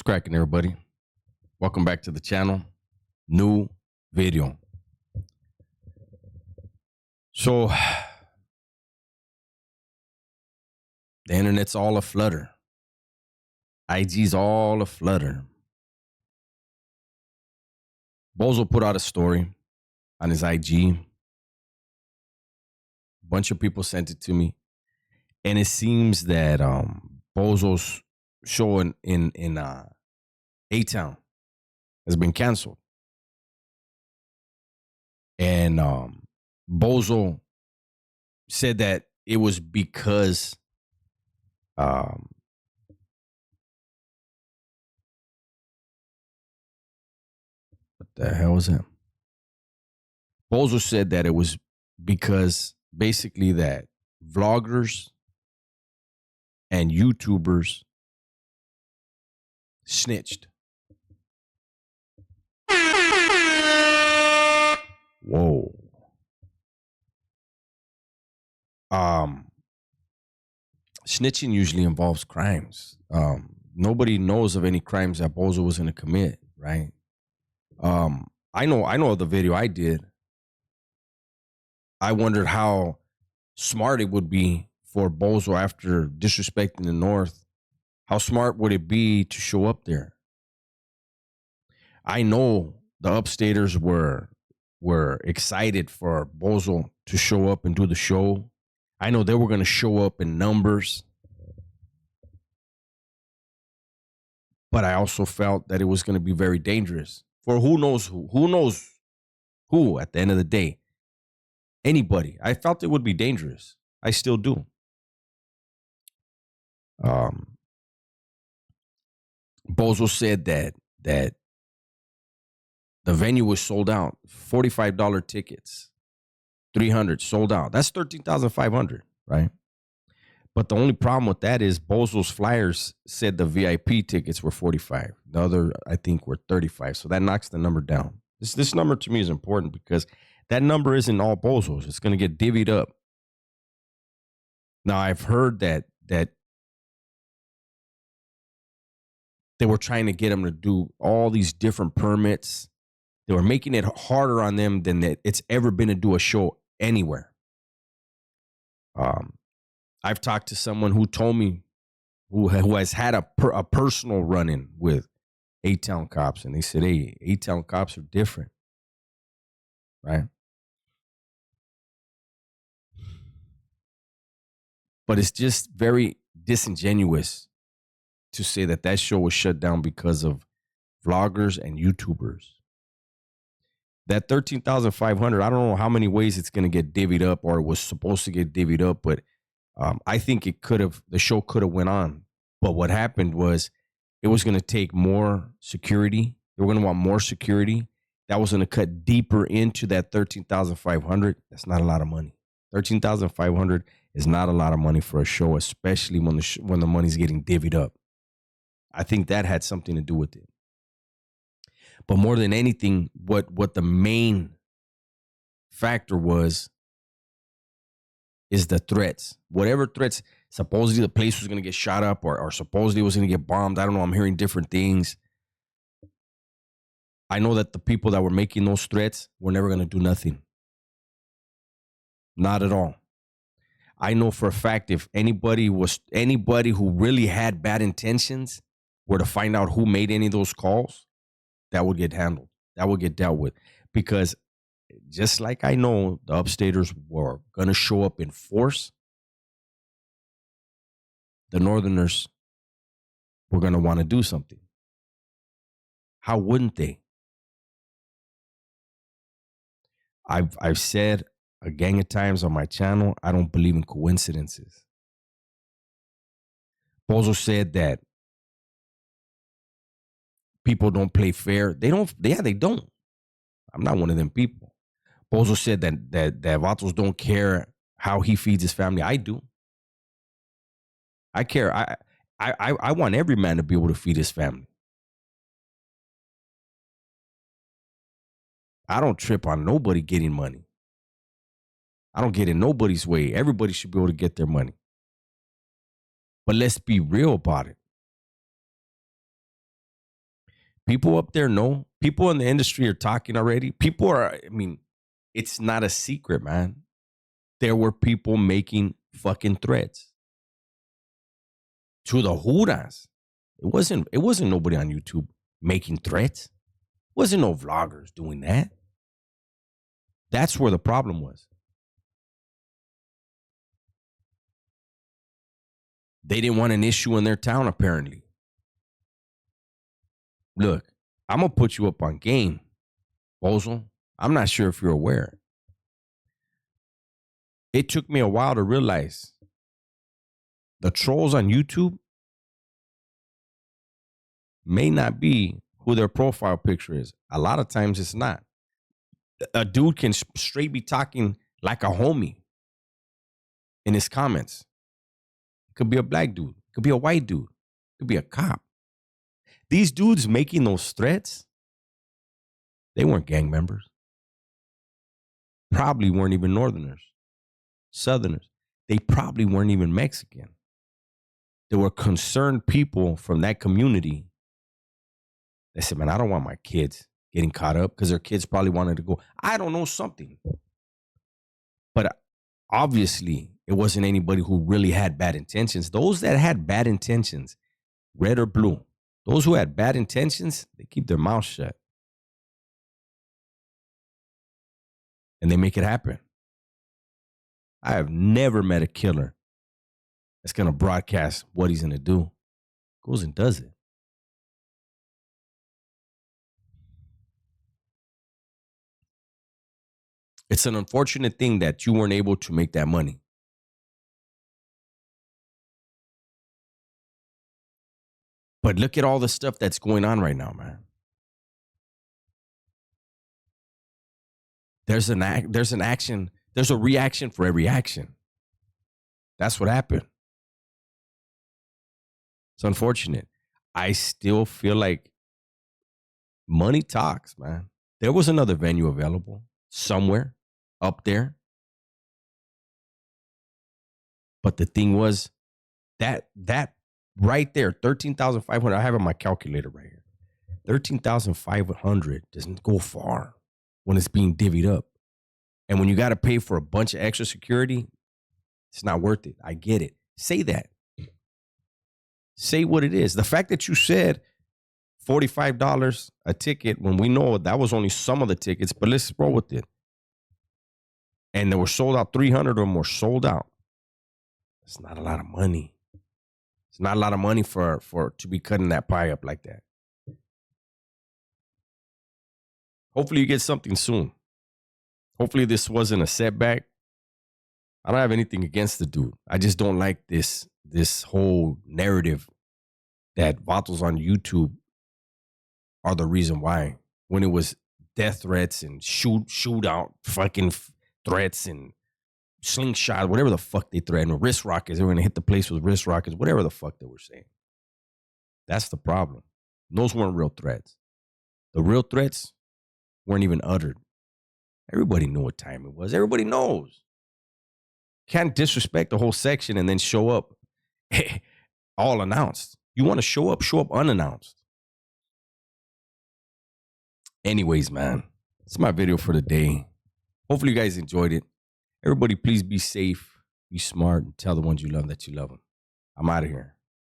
What's cracking, everybody? Welcome back to the channel. New video. So, the internet's all a flutter. IG's all a flutter. Bozo put out a story on his IG. A bunch of people sent it to me. And it seems that Bozo's show in A-Town has been canceled. And Bozo said that it was because what the hell was that? Bozo said that it was because basically that vloggers and YouTubers snitched. Whoa. Snitching usually involves crimes. Nobody knows of any crimes that Bozo was going to commit, right? I know of the video I did. I wondered how smart it would be for Bozo after disrespecting the North. How smart would it be to show up there? I know the upstaters were excited for Bozo to show up and do the show. I know they were going to show up in numbers. But I also felt that it was going to be very dangerous for who knows who at the end of the day. Anybody. I felt it would be dangerous. I still do. Bozo said that the venue was sold out. $45 tickets. 300 sold out. That's 13,500, right? But the only problem with that is Bozo's flyers said the VIP tickets were 45. The other, I think, were 35. So that knocks the number down. This number to me is important because that number isn't all Bozo's. It's going to get divvied up. Now, I've heard that they were trying to get them to do all these different permits. They were making it harder on them than it's ever been to do a show anywhere. I've talked to someone who told me who has had a personal run-in with A-Town cops, and they said, hey, A-Town cops are different, right? But it's just very disingenuous to say that that show was shut down because of vloggers and YouTubers. That 13,500, I don't know how many ways it's going to get divvied up, or it was supposed to get divvied up, but I think the show could have went on. But what happened was it was going to take more security. They were going to want more security. That was going to cut deeper into that 13,500. That's not a lot of money. 13,500 is not a lot of money for a show, especially when the money's getting divvied up. I think that had something to do with it. But more than anything, what the main factor is the threats. Whatever threats, supposedly the place was going to get shot up or supposedly it was going to get bombed. I don't know. I'm hearing different things. I know that the people that were making those threats were never going to do nothing. Not at all. I know for a fact if anybody who really had bad intentions were to find out who made any of those calls, that would get handled. That would get dealt with. Because just like I know the upstaters were going to show up in force, the Northerners were going to want to do something. How wouldn't they? I've said a gang of times on my channel, I don't believe in coincidences. Bozo said that people don't play fair. They don't. Yeah, they don't. I'm not one of them people. Bozo said that Vatos don't care how he feeds his family. I do. I care. I want every man to be able to feed his family. I don't trip on nobody getting money. I don't get in nobody's way. Everybody should be able to get their money. But let's be real about it. People up there know. People in the industry are talking already. People are, I mean, it's not a secret, man. There were people making fucking threats to the Juras. It wasn't nobody on YouTube making threats. It wasn't no vloggers doing that. That's where the problem was. They didn't want an issue in their town, apparently. Look, I'm going to put you up on game, Bozo. I'm not sure if you're aware. It took me a while to realize the trolls on YouTube may not be who their profile picture is. A lot of times it's not. A dude can straight be talking like a homie in his comments. It could be a black dude. It could be a white dude. It could be a cop. These dudes making those threats, they weren't gang members. Probably weren't even Northerners, Southerners. They probably weren't even Mexican. There were concerned people from that community. They said, man, I don't want my kids getting caught up because their kids probably wanted to go. I don't know, something. But obviously, it wasn't anybody who really had bad intentions. Those that had bad intentions, red or blue, those who had bad intentions, they keep their mouth shut. And they make it happen. I have never met a killer that's going to broadcast what he's going to do. Goes and does it. It's an unfortunate thing that you weren't able to make that money. But look at all the stuff that's going on right now, man. There's an action, there's a reaction for every action. That's what happened. It's unfortunate. I still feel like money talks, man. There was another venue available somewhere up there. But the thing was that right there, 13,500, I have it on my calculator right here. 13,500 doesn't go far when it's being divvied up. And when you got to pay for a bunch of extra security, it's not worth it. I get it. Say that. Say what it is. The fact that you said $45 a ticket when we know that was only some of the tickets, but let's roll with it. And they were sold out, 300 of them were sold out. It's not a lot of money. It's not a lot of money for to be cutting that pie up like that. Hopefully you get something soon. Hopefully this wasn't a setback. I don't have anything against the dude. I just don't like this whole narrative that Vatos on YouTube are the reason why. When it was death threats and shootout fucking threats and slingshot, whatever the fuck they threatened, wrist rockets. They were going to hit the place with wrist rockets, whatever the fuck they were saying. That's the problem. Those weren't real threats. The real threats weren't even uttered. Everybody knew what time it was. Everybody knows. Can't disrespect the whole section and then show up all announced. You want to show up unannounced. Anyways, man, it's my video for the day. Hopefully you guys enjoyed it. Everybody, please be safe, be smart, and tell the ones you love that you love them. I'm out of here.